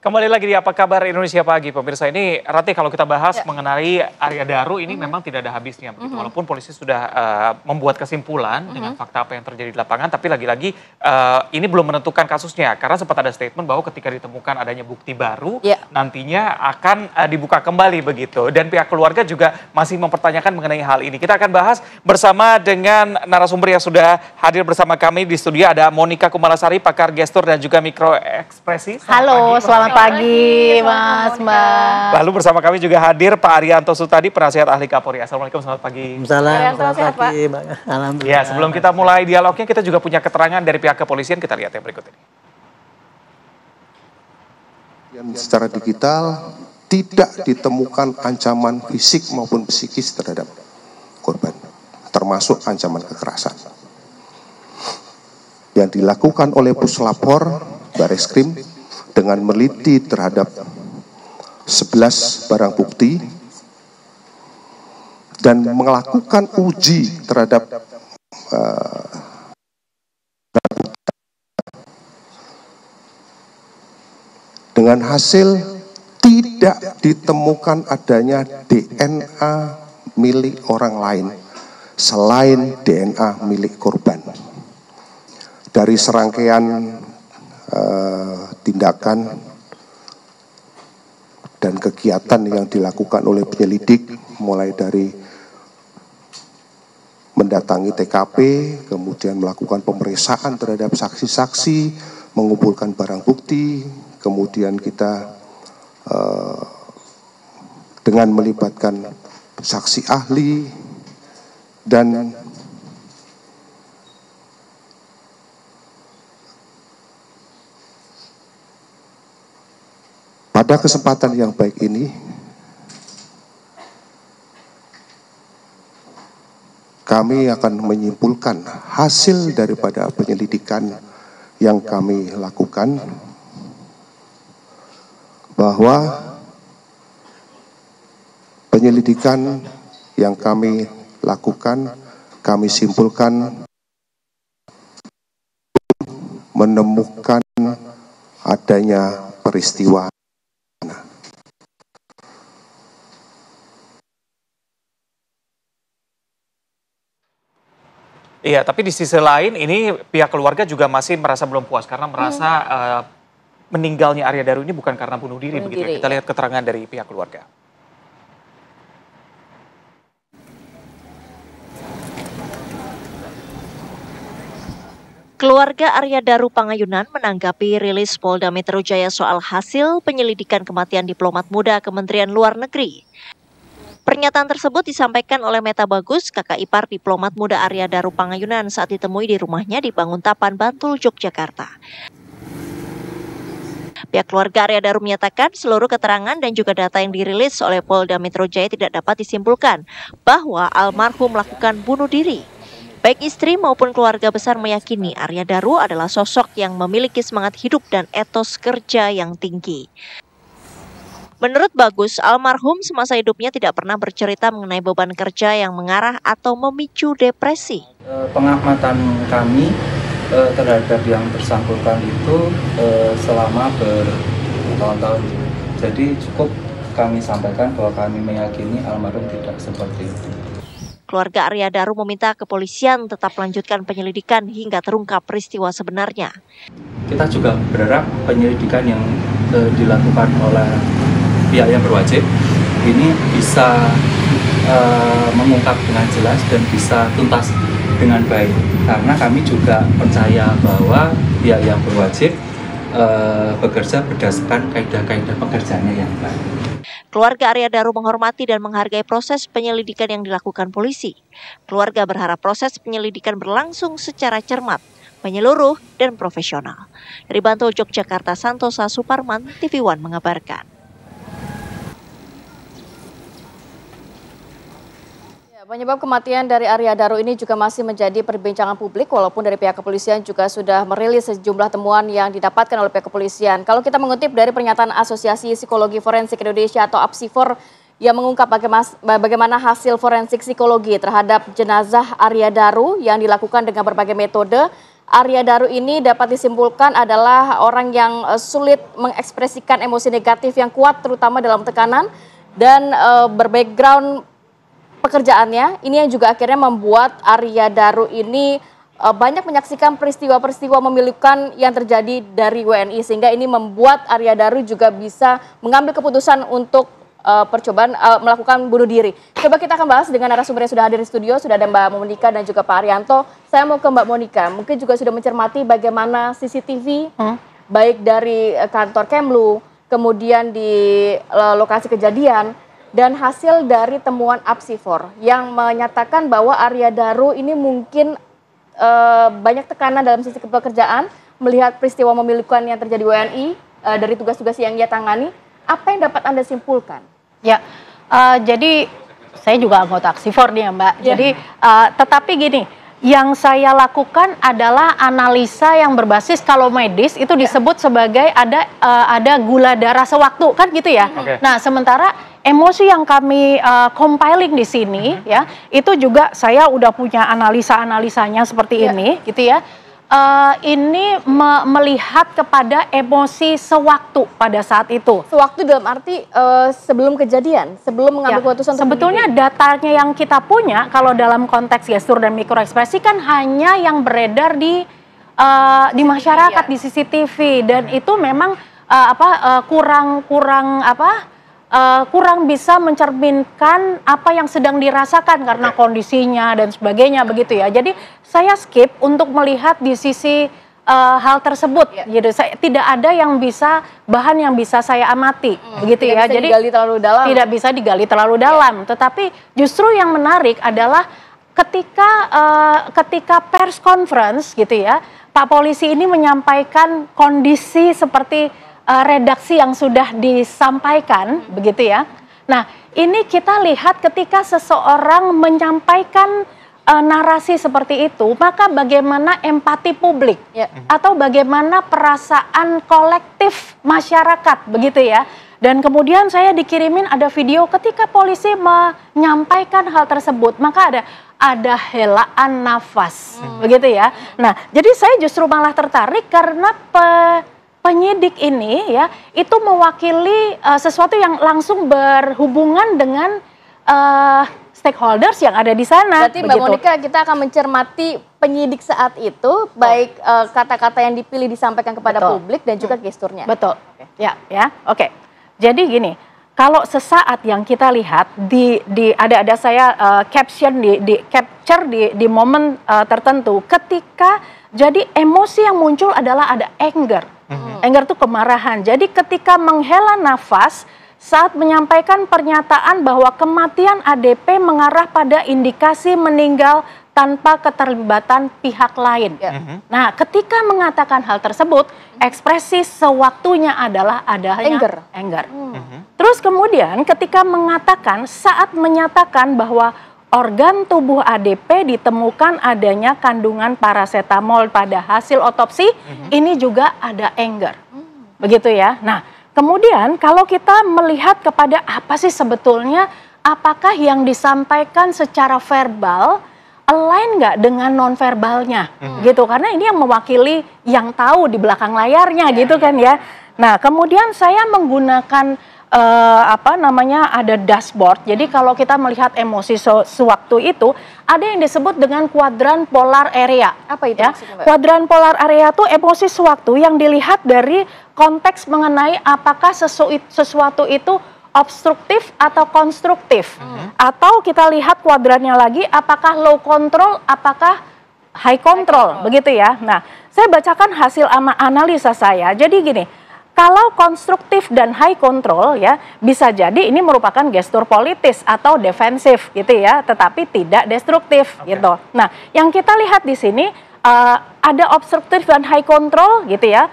Kembali lagi di Apa Kabar Indonesia Pagi, pemirsa. Ini Rati, kalau kita bahas mengenai Arya Daru ini memang tidak ada habisnya. Begitu. Walaupun polisi sudah membuat kesimpulan dengan fakta apa yang terjadi di lapangan, tapi lagi-lagi ini belum menentukan kasusnya. Karena sempat ada statement bahwa ketika ditemukan adanya bukti baru, nantinya akan dibuka kembali begitu. Dan pihak keluarga juga masih mempertanyakan mengenai hal ini. Kita akan bahas bersama dengan narasumber yang sudah hadir bersama kami di studio. Ada Monica Kumalasari, pakar gestur dan juga mikroekspresi. Halo, selamat pagi Mas, Mbak. Lalu bersama kami juga hadir Pak Arianto Sutadi, penasihat ahli Kapolri. Assalamualaikum, selamat pagi. Selamat pagi, Mbak. Alhamdulillah. Ya, sebelum kita mulai dialognya, kita juga punya keterangan dari pihak kepolisian. Kita lihat yang berikut ini. Secara digital tidak ditemukan ancaman fisik maupun psikis terhadap korban, termasuk ancaman kekerasan. Yang dilakukan oleh Puslapor Bareskrim dengan meliti terhadap 11 barang bukti dan melakukan uji terhadap dengan hasil tidak ditemukan adanya DNA milik orang lain selain DNA milik korban. Dari serangkaian tindakan dan kegiatan yang dilakukan oleh penyelidik, mulai dari mendatangi TKP, kemudian melakukan pemeriksaan terhadap saksi-saksi, mengumpulkan barang bukti, kemudian kita dengan melibatkan saksi ahli dan pada kesempatan yang baik ini, kami akan menyimpulkan hasil daripada penyelidikan yang kami lakukan, bahwa penyelidikan yang kami lakukan, kami simpulkan menemukan adanya peristiwa. Iya, tapi di sisi lain ini pihak keluarga juga masih merasa belum puas karena merasa meninggalnya Arya Daru ini bukan karena bunuh diri. Begitu. Kita lihat keterangan dari pihak keluarga. Keluarga Arya Daru Pangayunan menanggapi rilis Polda Metro Jaya soal hasil penyelidikan kematian diplomat muda Kementerian Luar Negeri. Pernyataan tersebut disampaikan oleh Meta Bagus, kakak ipar diplomat muda Arya Daru Pangayunan saat ditemui di rumahnya di Banguntapan, Bantul, Yogyakarta. Pihak keluarga Arya Daru menyatakan seluruh keterangan dan juga data yang dirilis oleh Polda Metro Jaya tidak dapat disimpulkan bahwa almarhum melakukan bunuh diri. Baik istri maupun keluarga besar meyakini Arya Daru adalah sosok yang memiliki semangat hidup dan etos kerja yang tinggi. Menurut Bagus, almarhum semasa hidupnya tidak pernah bercerita mengenai beban kerja yang mengarah atau memicu depresi. Pengamatan kami terhadap yang bersangkutan itu selama bertahun-tahun. Jadi cukup kami sampaikan bahwa kami meyakini almarhum tidak seperti itu. Keluarga Arya Daru meminta kepolisian tetap melanjutkan penyelidikan hingga terungkap peristiwa sebenarnya. Kita juga berharap penyelidikan yang dilakukan oleh pihak yang berwajib ini bisa mengungkap dengan jelas dan bisa tuntas dengan baik. Karena kami juga percaya bahwa pihak yang berwajib bekerja berdasarkan kaidah-kaidah pekerjaannya yang baik. Keluarga Arya Daru menghormati dan menghargai proses penyelidikan yang dilakukan polisi. Keluarga berharap proses penyelidikan berlangsung secara cermat, menyeluruh, dan profesional. Dari Bantul, Yogyakarta, Santosa Suparman, TV One mengabarkan. Penyebab kematian dari Arya Daru ini juga masih menjadi perbincangan publik, walaupun dari pihak kepolisian juga sudah merilis sejumlah temuan yang didapatkan oleh pihak kepolisian. Kalau kita mengutip dari pernyataan Asosiasi Psikologi Forensik Indonesia atau APSIFOR yang mengungkap bagaimana hasil forensik psikologi terhadap jenazah Arya Daru yang dilakukan dengan berbagai metode, Arya Daru ini dapat disimpulkan adalah orang yang sulit mengekspresikan emosi negatif yang kuat terutama dalam tekanan dan berbackground pekerjaannya. Ini yang juga akhirnya membuat Arya Daru ini banyak menyaksikan peristiwa-peristiwa memilukan yang terjadi dari WNI sehingga ini membuat Arya Daru juga bisa mengambil keputusan untuk percobaan melakukan bunuh diri. Coba kita akan bahas dengan narasumber yang sudah hadir di studio, sudah ada Mbak Monika dan juga Pak Arianto. Saya mau ke Mbak Monika, mungkin juga sudah mencermati bagaimana CCTV, baik dari kantor Kemlu, kemudian di lokasi kejadian, dan hasil dari temuan Apsifor yang menyatakan bahwa Arya Daru ini mungkin banyak tekanan dalam sisi pekerjaan, melihat peristiwa memilukan yang terjadi WNI, dari tugas-tugas yang ia tangani. Apa yang dapat Anda simpulkan? Ya, jadi saya juga anggota Apsifor nih ya Mbak. Jadi tetapi gini, yang saya lakukan adalah analisa yang berbasis kalau medis itu disebut sebagai ada gula darah sewaktu kan gitu ya. Nah sementara emosi yang kami compiling di sini ya itu juga saya udah punya analisa-analisanya seperti ini gitu ya. Ini melihat kepada emosi sewaktu pada saat itu. Sewaktu dalam arti sebelum kejadian, sebelum mengambil keputusan. Sebetulnya datanya yang kita punya kalau dalam konteks gestur dan mikroekspresi kan hanya yang beredar di masyarakat di CCTV dan itu memang kurang bisa mencerminkan apa yang sedang dirasakan karena kondisinya dan sebagainya begitu ya. Jadi saya skip untuk melihat di sisi hal tersebut. Gitu. Tidak ada bahan yang bisa saya amati begitu ya. Jadi digali terlalu dalam. Tidak bisa digali terlalu dalam. Tetapi justru yang menarik adalah ketika pers conference gitu ya, Pak Polisi ini menyampaikan kondisi seperti redaksi yang sudah disampaikan begitu ya. Nah ini kita lihat ketika seseorang menyampaikan narasi seperti itu, maka bagaimana empati publik atau bagaimana perasaan kolektif masyarakat begitu ya. Dan kemudian saya dikirimin ada video ketika polisi menyampaikan hal tersebut, maka ada helaan nafas begitu ya. Nah jadi saya justru malah tertarik karena penyidik ini ya itu mewakili sesuatu yang langsung berhubungan dengan stakeholders yang ada di sana. Berarti Mbak Monika kita akan mencermati penyidik saat itu baik kata-kata yang dipilih disampaikan kepada publik dan juga gesturnya. Betul. Ya. Oke. Jadi gini, kalau sesaat yang kita lihat ada saya capture di momen tertentu ketika jadi emosi yang muncul adalah ada anger. Anger itu kemarahan. Jadi ketika menghela nafas saat menyampaikan pernyataan bahwa kematian ADP mengarah pada indikasi meninggal tanpa keterlibatan pihak lain. Nah, ketika mengatakan hal tersebut, ekspresi sewaktunya adalah adanya anger. Terus kemudian ketika saat menyatakan bahwa organ tubuh ADP ditemukan adanya kandungan parasetamol pada hasil otopsi, ini juga ada anger. Begitu ya. Nah, kemudian kalau kita melihat kepada apa sih sebetulnya, apakah yang disampaikan secara verbal align nggak dengan nonverbalnya, gitu. Karena ini yang mewakili yang tahu di belakang layarnya, gitu kan ya. Nah, kemudian saya menggunakan ada dashboard. Jadi kalau kita melihat emosi sewaktu itu, ada yang disebut dengan kuadran polar area. Apa itu ya? maksudnya, Mbak? Kuadran polar area itu emosi sewaktu yang dilihat dari konteks mengenai apakah sesuatu itu obstruktif atau konstruktif. Atau kita lihat kuadrannya lagi, apakah low control, apakah high control, begitu ya. Nah, saya bacakan hasil analisa saya. Jadi gini, kalau konstruktif dan high control ya bisa jadi ini merupakan gestur politis atau defensif gitu ya, tetapi tidak destruktif gitu. Nah, yang kita lihat di sini ada obstruktif dan high control gitu ya.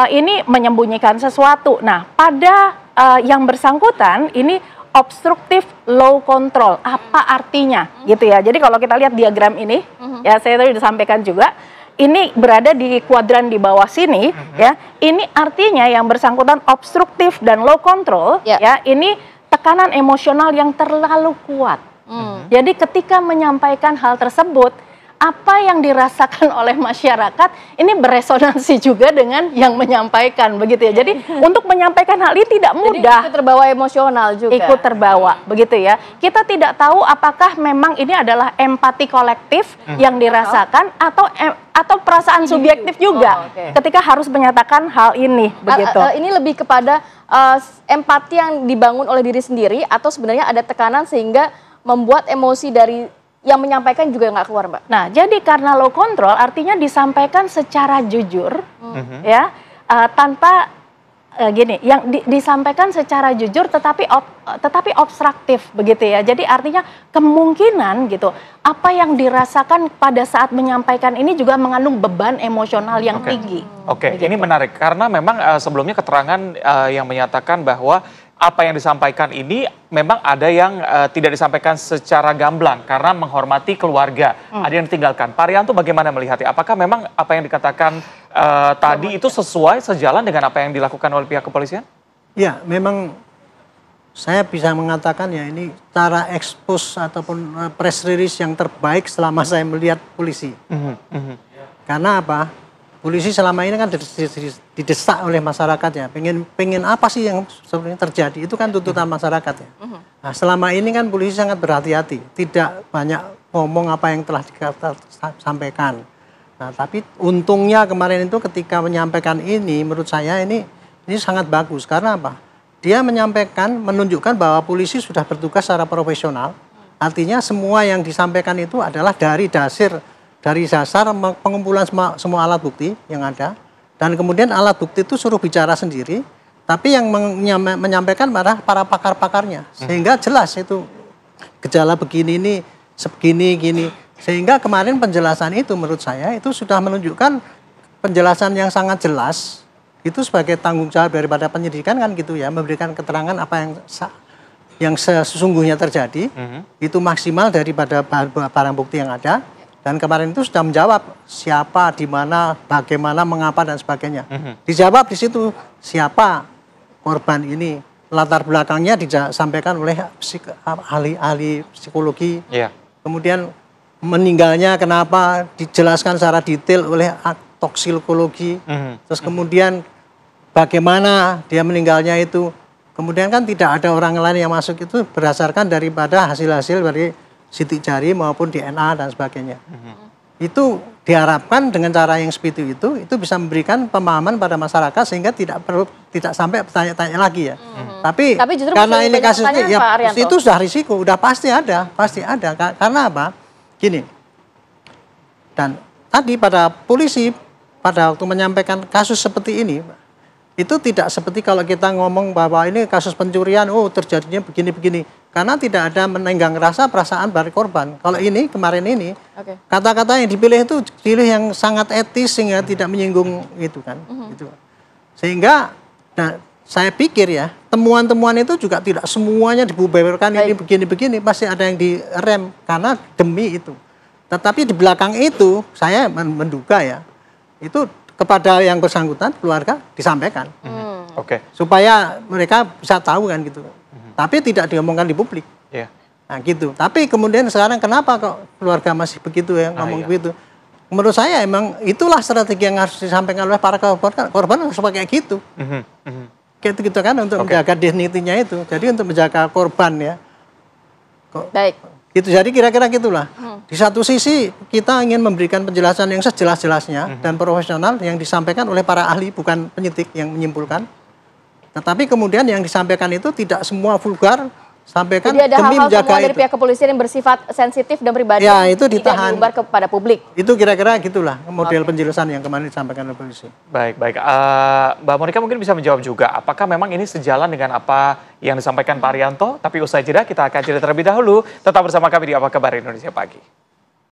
Ini menyembunyikan sesuatu. Nah, pada yang bersangkutan ini obstruktif low control. Apa artinya gitu ya. Jadi kalau kita lihat diagram ini ya saya tadi disampaikan juga. Ini berada di kuadran di bawah sini, ya. Ini artinya yang bersangkutan obstruktif dan low control, ya. Ini tekanan emosional yang terlalu kuat. Jadi ketika menyampaikan hal tersebut, apa yang dirasakan oleh masyarakat ini beresonansi juga dengan yang menyampaikan, begitu ya. Jadi untuk menyampaikan hal ini tidak mudah. Jadi ikut terbawa emosional juga. Ikut terbawa, begitu ya. Kita tidak tahu apakah memang ini adalah empati kolektif yang dirasakan atau perasaan subjektif juga ketika harus menyatakan hal ini, begitu. Ini lebih kepada empati yang dibangun oleh diri sendiri atau sebenarnya ada tekanan sehingga membuat emosi dari yang menyampaikan juga nggak keluar, Mbak. Nah, jadi karena low control artinya disampaikan secara jujur, ya, tanpa yang disampaikan secara jujur tetapi obstruktif, begitu ya. Jadi artinya kemungkinan gitu, apa yang dirasakan pada saat menyampaikan ini juga mengandung beban emosional yang tinggi. Oke, ini menarik karena memang sebelumnya keterangan yang menyatakan bahwa apa yang disampaikan ini memang ada yang tidak disampaikan secara gamblang karena menghormati keluarga. Ada yang ditinggalkan. Pak Arianto bagaimana melihatnya? Apakah memang apa yang dikatakan tadi itu sesuai, sejalan dengan apa yang dilakukan oleh pihak kepolisian? Ya, memang saya bisa mengatakan ya ini cara expose ataupun press release yang terbaik selama saya melihat polisi. Karena apa? Polisi selama ini kan didesak oleh masyarakat ya, pengen apa sih yang sebenarnya terjadi, itu kan tuntutan masyarakat ya. Nah, selama ini kan polisi sangat berhati-hati, tidak banyak ngomong apa yang telah disampaikan. Nah, tapi untungnya kemarin itu ketika menyampaikan ini, menurut saya ini sangat bagus, karena apa? Dia menyampaikan, menunjukkan bahwa polisi sudah bertugas secara profesional, artinya semua yang disampaikan itu adalah dari dasar pengumpulan semua alat bukti yang ada, dan kemudian alat bukti itu suruh bicara sendiri, tapi yang menyampaikan para pakar-pakarnya, sehingga jelas itu gejala begini ini segini gini, sehingga kemarin penjelasan itu menurut saya itu sudah menunjukkan penjelasan yang sangat jelas, itu sebagai tanggung jawab daripada penyidikan kan gitu ya, memberikan keterangan apa yang sesungguhnya terjadi, itu maksimal daripada barang bukti yang ada. Dan kemarin itu sudah menjawab siapa, di mana, bagaimana, mengapa, dan sebagainya. Dijawab di situ siapa korban ini. Latar belakangnya disampaikan oleh ahli psikologi. Kemudian meninggalnya kenapa dijelaskan secara detail oleh toksikologi. Terus kemudian bagaimana dia meninggalnya itu. Kemudian kan tidak ada orang lain yang masuk itu berdasarkan daripada hasil-hasil dari sidik jari maupun DNA dan sebagainya. Itu diharapkan dengan cara yang seperti itu bisa memberikan pemahaman pada masyarakat sehingga tidak sampai bertanya-tanya lagi ya. Tapi karena ini kasusnya ya itu sudah risiko, udah pasti ada. Karena apa? Gini. Dan tadi pada polisi pada waktu menyampaikan kasus seperti ini, itu tidak seperti kalau kita ngomong bahwa ini kasus pencurian, terjadinya begini-begini. Karena tidak ada menenggang rasa perasaan dari korban. Kalau ini, kemarin ini, kata-kata yang dipilih itu pilih yang sangat etis sehingga tidak menyinggung itu kan. Gitu. Sehingga, saya pikir ya, temuan-temuan itu juga tidak semuanya dibubarkan ini begini-begini, pasti ada yang direm karena demi itu. Tetapi di belakang itu, saya menduga ya, itu kepada yang bersangkutan, keluarga, disampaikan. Supaya mereka bisa tahu kan gitu. Tapi tidak diomongkan di publik. Nah gitu. Tapi kemudian sekarang kenapa kok keluarga masih begitu ya ngomong begitu? Menurut saya emang itulah strategi yang harus disampaikan oleh para korban harus pakai gitu. Gitu kan untuk menjaga dignity-nya itu. Jadi untuk menjaga korban ya. Baik. Gitu, jadi kira-kira gitulah. Di satu sisi kita ingin memberikan penjelasan yang sejelas-jelasnya dan profesional yang disampaikan oleh para ahli bukan penyidik yang menyimpulkan. Tetapi kemudian yang disampaikan itu tidak semua vulgar, sampaikan jadi ada demi hal-hal menjaga semua dari pihak kepolisian yang bersifat sensitif dan pribadi ya, itu ditahan. Tidak diumbar kepada publik. Itu kira-kira gitulah model penjelasan yang kemarin disampaikan oleh polisi. Baik. Mbak Monika mungkin bisa menjawab juga, apakah memang ini sejalan dengan apa yang disampaikan Pak Arianto? Tapi usai jeda kita akan jeda terlebih dahulu. Tetap bersama kami di Apa Kabar Indonesia Pagi.